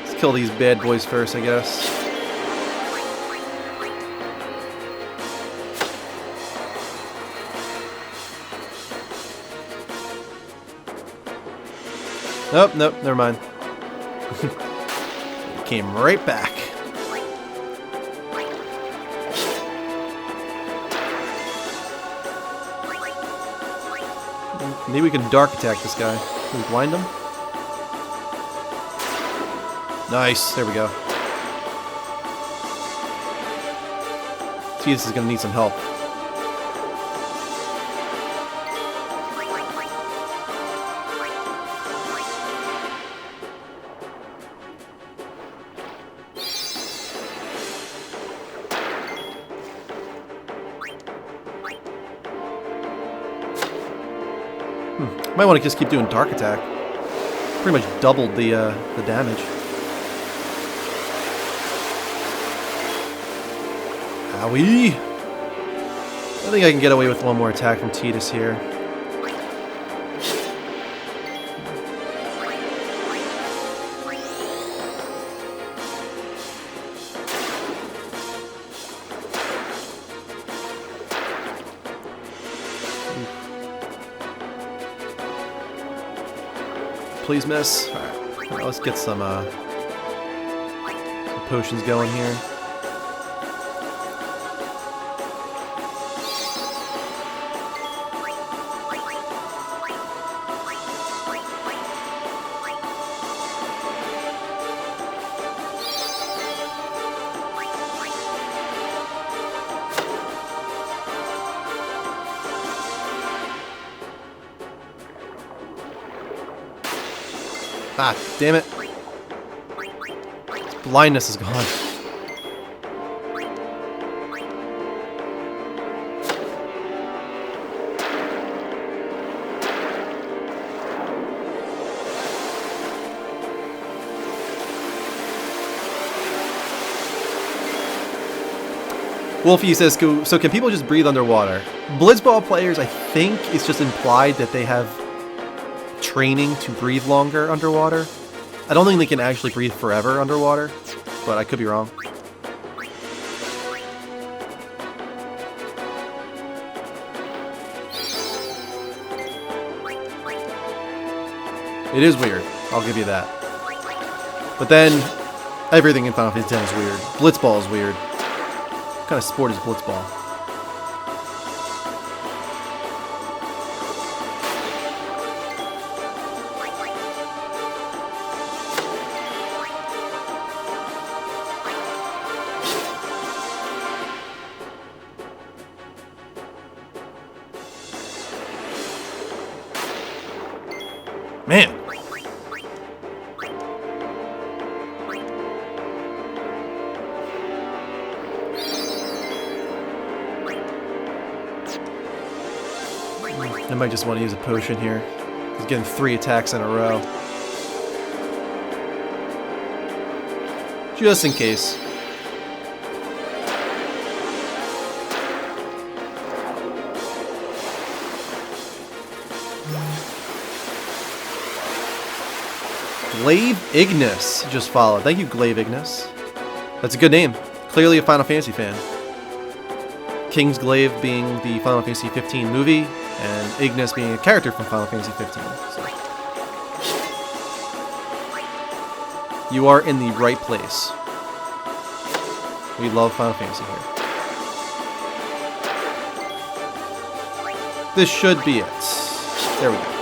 Speaker 1: Let's kill these bad boys first, I guess. Nope, nope, never mind. Came right back. Maybe we can dark attack this guy. Can we blind him? Nice, there we go. See, this is gonna need some help. Might want to just keep doing dark attack. Pretty much doubled the damage. Owie! I think I can get away with one more attack from Tidus here. Please miss. Alright, well, let's get some potions going here. Ah, damn it. His blindness is gone. Wolfie says, so can people just breathe underwater? Blitzball players, I think it's just implied that they have training to breathe longer underwater. I don't think they can actually breathe forever underwater, but I could be wrong. It is weird, I'll give you that. But then, everything in Final Fantasy X is weird. Blitzball is weird. What kind of sport is Blitzball? Man. I might just want to use a potion here. He's getting 3 attacks in a row. Just in case. Glaive Ignis just followed. Thank you, Glaive Ignis. That's a good name. Clearly a Final Fantasy fan. Kingsglaive being the Final Fantasy 15 movie, and Ignis being a character from Final Fantasy 15. So. You are in the right place. We love Final Fantasy here. This should be it. There we go.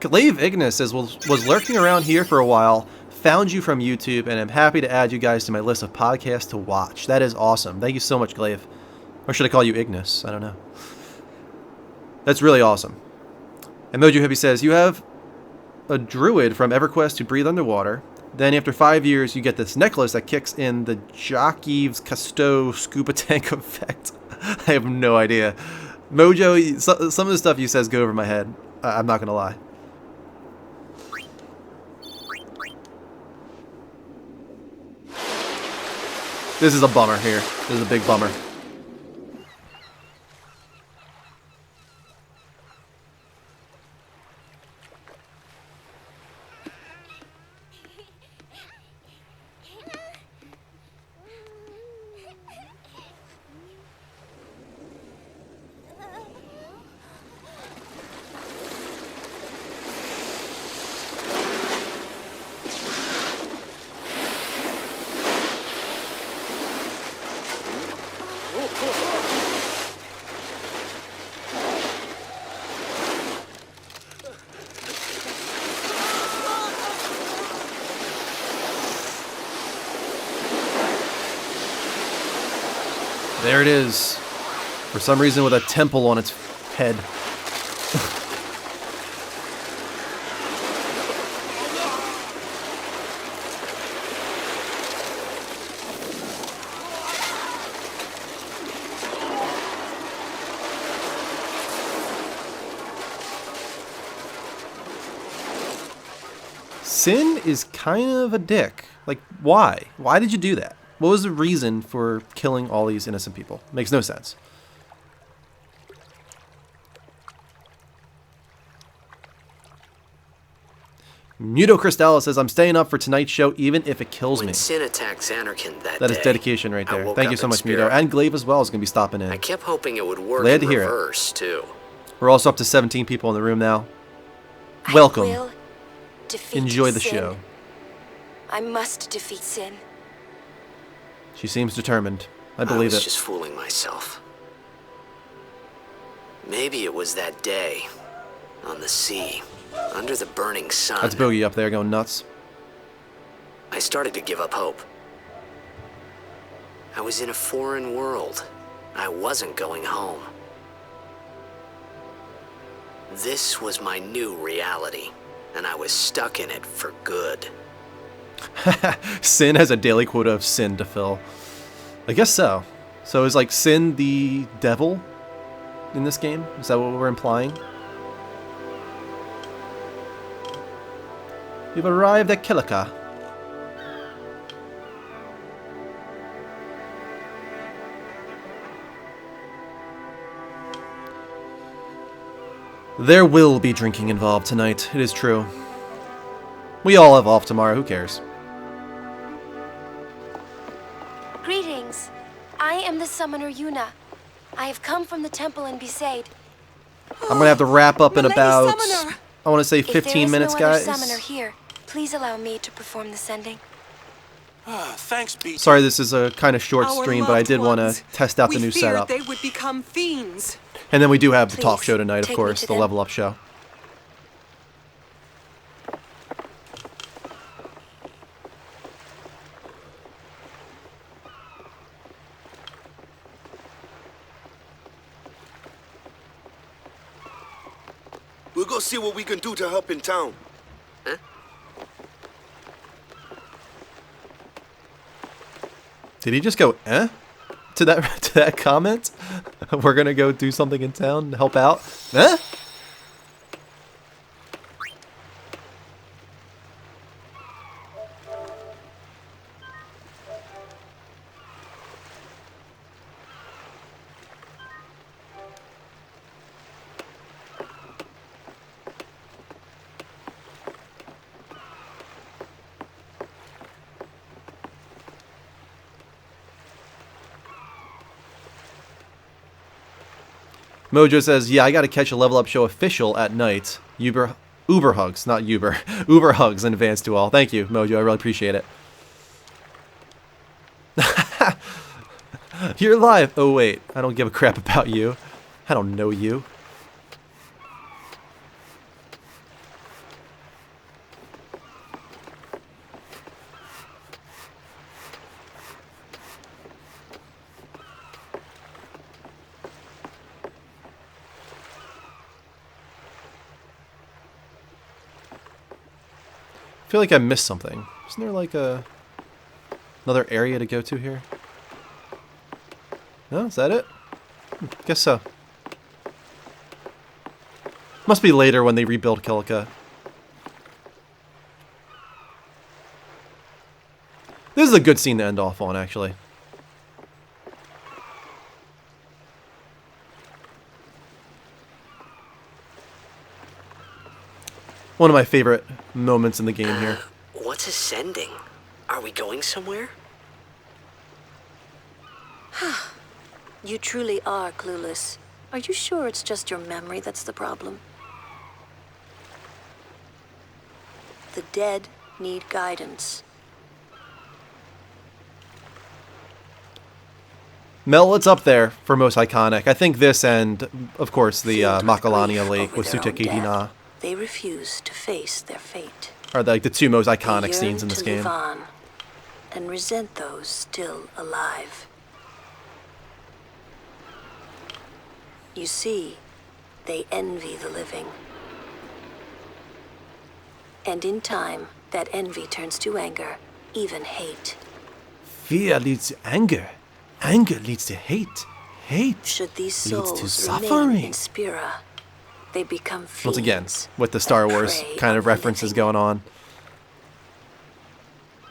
Speaker 1: Glaive Ignis was lurking around here for a while, found you from YouTube, and I'm happy to add you guys to my list of podcasts to watch. That is awesome. Thank you so much, Glaive. Or should I call you Ignis? I don't know. That's really awesome. And Mojo Hippie says, you have a druid from EverQuest who breathe underwater. Then after 5 years, you get this necklace that kicks in the Jacques Cousteau scuba tank effect. I have no idea. Mojo, some of the stuff you says go over my head. I'm not going to lie. This is a bummer here. This is a big bummer. There it is. For some reason with a temple on its head. Sin is kind of a dick. Like, why? Why did you do that? What was the reason for killing all these innocent people? Makes no sense. Muto Cristalla says, I'm staying up for tonight's show even if it kills me.
Speaker 3: When Sin attacked Xanarkin that
Speaker 1: That is
Speaker 3: day,
Speaker 1: dedication right there.
Speaker 3: I woke
Speaker 1: Thank you
Speaker 3: up
Speaker 1: so
Speaker 3: in
Speaker 1: much,
Speaker 3: spirit.
Speaker 1: Muto. And Glaive as well is going to be stopping in.
Speaker 3: I kept hoping it would work
Speaker 1: Glad
Speaker 3: in
Speaker 1: to hear it.
Speaker 3: reverse, too.
Speaker 1: We're also up to 17 people in the room now. Welcome.
Speaker 5: I will defeat
Speaker 1: Enjoy the
Speaker 5: Sin.
Speaker 1: show.
Speaker 5: I must defeat Sin.
Speaker 1: She seems determined. I believe
Speaker 3: I was
Speaker 1: it.
Speaker 3: just fooling myself. Maybe it was that day, on the sea, under the burning sun.
Speaker 1: That's Boogie up there going nuts.
Speaker 3: I started to give up hope. I was in a foreign world. I wasn't going home. This was my new reality, and I was stuck in it for good.
Speaker 1: Sin has a daily quota of sin to fill. I guess so. So is like Sin the devil in this game? Is that what we're implying? We've arrived at Kilika. There will be drinking involved tonight. It is true. We all have off tomorrow. Who cares?
Speaker 5: Greetings. I am the summoner Yuna. I have come from the temple in Besaid.
Speaker 1: I'm going to have to wrap up in
Speaker 5: Milady
Speaker 1: about,
Speaker 5: Summoner!
Speaker 1: I want to say
Speaker 5: If
Speaker 1: 15 minutes,
Speaker 5: there is
Speaker 1: guys.
Speaker 5: no other summoner here, please allow me to perform the sending.
Speaker 10: Thanks, BJ.
Speaker 1: Sorry, this is a kind of short
Speaker 11: Our
Speaker 1: stream, but I
Speaker 11: loved
Speaker 1: did want to
Speaker 11: ones.
Speaker 1: test out the
Speaker 11: We
Speaker 1: new
Speaker 11: feared
Speaker 1: setup.
Speaker 11: they would become fiends.
Speaker 1: And then we do have the talk
Speaker 5: Please,
Speaker 1: show tonight, of
Speaker 5: take me
Speaker 1: course,
Speaker 5: to
Speaker 1: the
Speaker 5: them.
Speaker 1: Level Up show.
Speaker 2: We'll go see what we can do to help in town.
Speaker 1: Did he just go, eh? To that comment? We're gonna go do something in town, help out? Eh? Mojo says, yeah, I got to catch a Level Up Show official at night. Uber hugs, not Uber. Uber hugs in advance to all. Thank you, Mojo. I really appreciate it. You're live. Oh, wait. I don't give a crap about you. I don't know you. I feel like I missed something. Isn't there like another area to go to here? No, is that it? Guess so. Must be later when they rebuild Kilika. This is a good scene to end off on, actually. One of my favorite moments in the game here.
Speaker 3: What's ascending? Are we going somewhere?
Speaker 4: You truly are clueless. Are you sure it's just your memory that's the problem? The dead need guidance.
Speaker 1: Mel, it's up there for most iconic. I think this and, of course, the Makalania Lake with Sutekiti Na
Speaker 4: They refuse to face their fate.
Speaker 1: are like the two most
Speaker 4: They
Speaker 1: iconic
Speaker 4: yearn
Speaker 1: scenes in this
Speaker 4: to
Speaker 1: game.
Speaker 4: live on and resent those still alive. You see, they envy the living. And in time, that envy turns to anger, even hate.
Speaker 1: Fear leads to anger. Anger leads to hate. Hate
Speaker 4: Should these
Speaker 1: leads to
Speaker 4: souls
Speaker 1: suffering.
Speaker 4: remain in Spira, they become fiends.
Speaker 1: Once again, with the Star
Speaker 4: and
Speaker 1: Wars
Speaker 4: prey
Speaker 1: kind
Speaker 4: on
Speaker 1: of
Speaker 4: the
Speaker 1: references
Speaker 4: living.
Speaker 1: going on.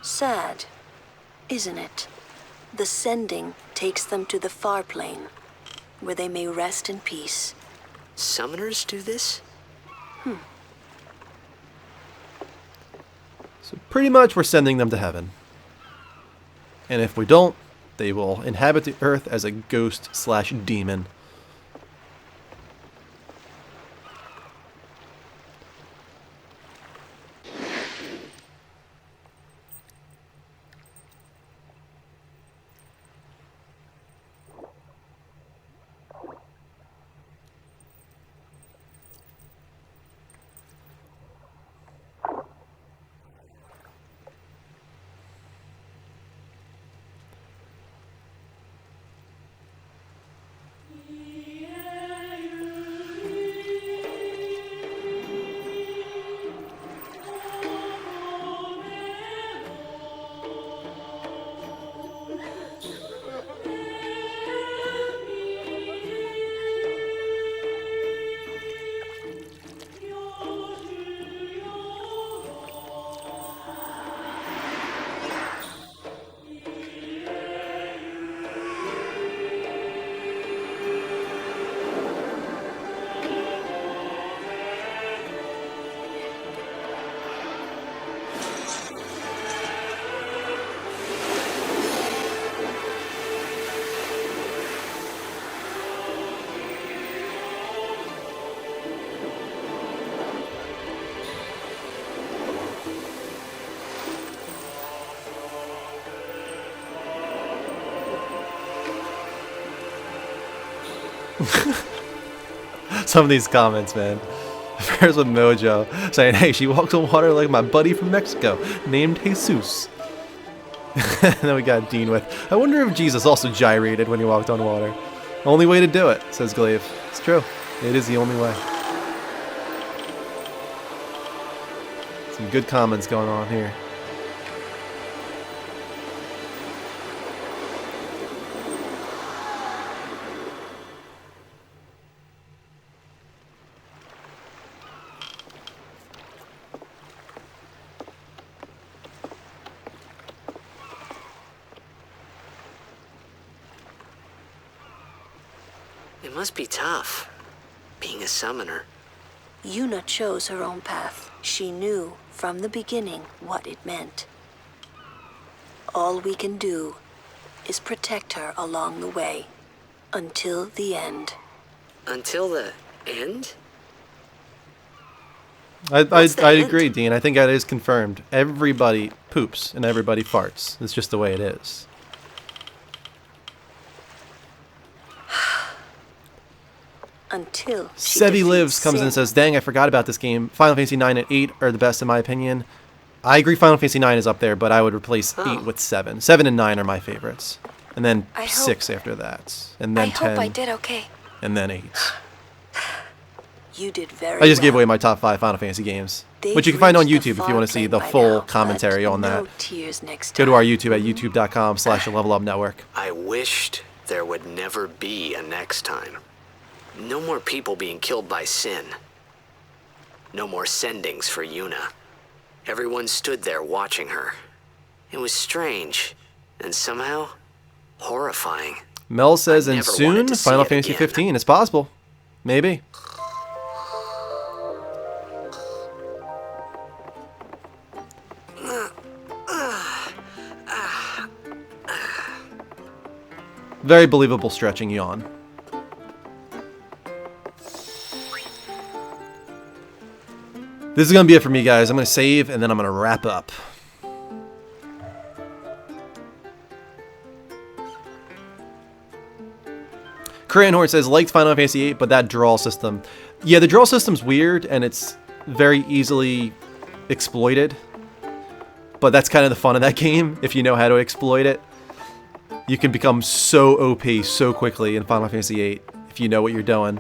Speaker 4: Sad, isn't it? The sending takes them to the far plane, where they may rest in peace.
Speaker 3: Summoners do this?
Speaker 1: So pretty much we're sending them to heaven. And if we don't, they will inhabit the earth as a ghost/demon. Some of these comments, man. First with Mojo saying, hey, she walks on water like my buddy from Mexico named Jesus. And then we got Dean with, I wonder if Jesus also gyrated when he walked on water. Only way to do it, says Glaive. It's true. It is the only way. Some good comments going on here.
Speaker 3: It must be tough, being a summoner.
Speaker 4: Yuna chose her own path. She knew from the beginning what it meant. All we can do is protect her along the way, until the end.
Speaker 3: Until the end?
Speaker 1: I'd agree, Dean. I think that is confirmed. Everybody poops and everybody farts. It's just the way it is.
Speaker 4: Until she
Speaker 1: Sevi Lives
Speaker 4: defeats
Speaker 1: comes in and
Speaker 4: sin.
Speaker 1: says, dang, I forgot about this game. Final Fantasy 9 and 8 are the best in my opinion. I agree Final Fantasy 9 is up there, but I would replace 8 with 7. 7 and 9 are my favorites. And then 6 after that. And then 10.
Speaker 5: I hope I did okay.
Speaker 1: And then 8.
Speaker 4: You did very
Speaker 1: I just gave
Speaker 4: well.
Speaker 1: away my top 5 Final Fantasy games,
Speaker 4: They've
Speaker 1: which you can find on
Speaker 4: reached the
Speaker 1: YouTube if you want to see
Speaker 4: far
Speaker 1: the
Speaker 4: plane by
Speaker 1: full
Speaker 4: now,
Speaker 1: commentary
Speaker 4: but
Speaker 1: on
Speaker 4: no
Speaker 1: that.
Speaker 4: tears next
Speaker 1: Go to
Speaker 4: time.
Speaker 1: our YouTube at youtube.com/levelupnetwork.
Speaker 3: I wished there would never be a next time. No more people being killed by sin. No more sendings for Yuna. Everyone stood there watching her. It was strange, and somehow horrifying.
Speaker 1: Mel says,
Speaker 3: I
Speaker 1: and
Speaker 3: never
Speaker 1: soon
Speaker 3: wanted to see
Speaker 1: Final
Speaker 3: it
Speaker 1: Fantasy
Speaker 3: again.
Speaker 1: 15. It's possible. Maybe. Very believable stretching yawn. This is going to be it for me, guys. I'm going to save, and then I'm going to wrap up. Korean Horn says, liked Final Fantasy VIII, but that draw system. Yeah, the draw system's weird, and it's very easily exploited. But that's kind of the fun of that game, if you know how to exploit it. You can become so OP so quickly in Final Fantasy VIII, if you know what you're doing.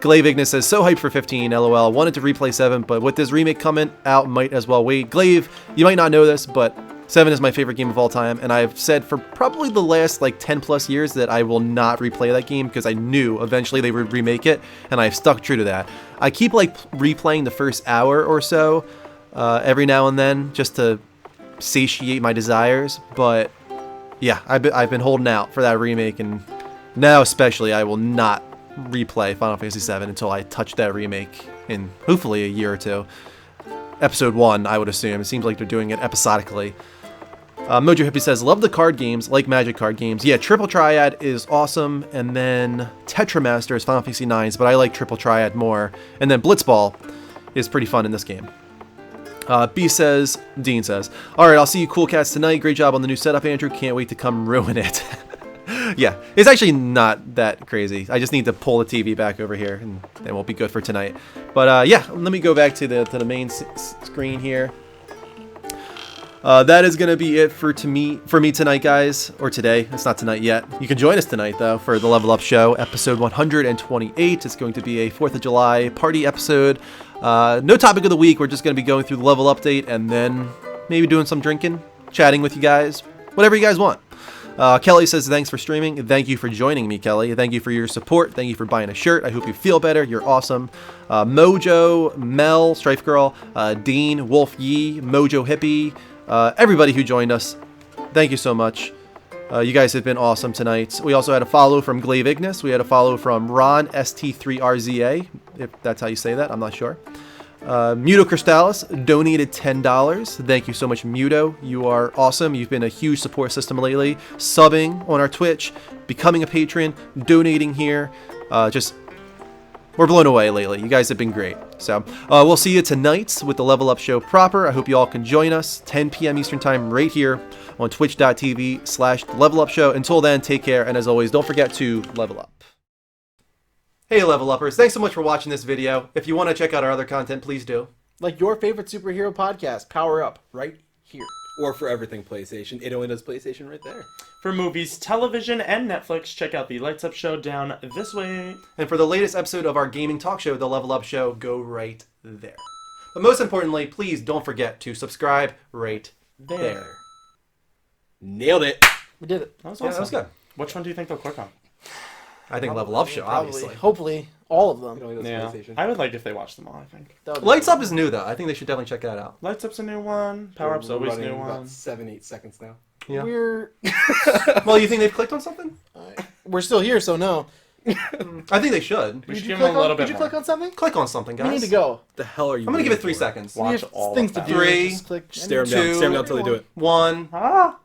Speaker 1: Glaive Ignis says, so hyped for 15, lol. Wanted to replay 7, but with this remake coming out, might as well wait. Glaive, you might not know this, but 7 is my favorite game of all time, and I've said for probably the last like 10 plus years that I will not replay that game because I knew eventually they would remake it, and I've stuck true to that. I keep like replaying the first hour or so every now and then just to satiate my desires, but yeah, I've been holding out for that remake, and now especially I will not replay Final Fantasy VII until I touch that remake in hopefully a year or two. Episode 1, I would assume. It seems like they're doing it episodically. Mojo Hippie says, love the card games, like Magic card games. Yeah, Triple Triad is awesome, and then Tetramaster is Final Fantasy 9's, but I like Triple Triad more. And then Blitzball is pretty fun in this game. Dean says, alright, I'll see you cool cats tonight. Great job on the new setup, Andrew. Can't wait to come ruin it. Yeah, it's actually not that crazy. I just need to pull the TV back over here, and then we'll be good for tonight. But yeah, let me go back to the main screen here. That is going to be it for me tonight, guys. Or today. It's not tonight yet. You can join us tonight, though, for the Level Up Show, episode 128. It's going to be a 4th of July party episode. No topic of the week. We're just going to be going through the level update and then maybe doing some drinking, chatting with you guys, whatever you guys want. Kelly says, thanks for streaming. Thank you for joining me, Kelly. Thank you for your support. Thank you for buying a shirt. I hope you feel better. You're awesome. Mojo, Mel, Strife Girl, Dean, Wolf Yee, Mojo Hippie, everybody who joined us. Thank you so much. You guys have been awesome tonight. We also had a follow from Glaive Ignis. We had a follow from Ron ST3RZA, if that's how you say that. I'm not sure. Muto Crystallis donated $10. Thank you so much, Muto. You are awesome. You've been a huge support system lately. Subbing on our Twitch, becoming a patron, donating here. We're blown away lately. You guys have been great. So we'll see you tonight with the Level Up Show proper. I hope you all can join us 10 p.m. Eastern Time right here on twitch.tv/levelupshow. Until then, take care. And as always, don't forget to level up. Hey Level Uppers, thanks so much for watching this video. If you want to check out our other content, please do.
Speaker 12: Like your favorite superhero podcast, Power Up, right here.
Speaker 13: Or for everything PlayStation, it only does PlayStation right there.
Speaker 14: For movies, television, and Netflix, check out the Lights Up Show down this way.
Speaker 1: And for the latest episode of our gaming talk show, The Level Up Show, go right there. But most importantly, please don't forget to subscribe right there.
Speaker 13: Nailed it.
Speaker 12: We did it.
Speaker 14: That was awesome.
Speaker 1: Yeah, that was good.
Speaker 14: Which one do you think they'll click on?
Speaker 1: I think Level Up Show, obviously.
Speaker 12: Hopefully, all of them.
Speaker 14: Yeah. I would like if they watched them all, I think.
Speaker 1: Lights Up is new, though. I think they should definitely check that out.
Speaker 14: Lights Up's a new one. Power Up's always a new one.
Speaker 13: About 7-8 seconds now.
Speaker 1: Yeah.
Speaker 12: Well,
Speaker 1: you think they've clicked on something?
Speaker 12: We're still here, so no.
Speaker 1: I think they should.
Speaker 14: We should give them a little bit
Speaker 12: Did you
Speaker 14: more.
Speaker 12: click on something?
Speaker 1: Click on something, guys.
Speaker 12: We need to go.
Speaker 13: The hell are you?
Speaker 1: I'm going to give it 3 seconds.
Speaker 14: Watch all
Speaker 12: things
Speaker 14: of
Speaker 12: to
Speaker 14: that.
Speaker 12: do.
Speaker 1: 3,
Speaker 12: Just click.
Speaker 13: Stare them down. Stare them down until they do it.
Speaker 1: 1.
Speaker 14: Ah!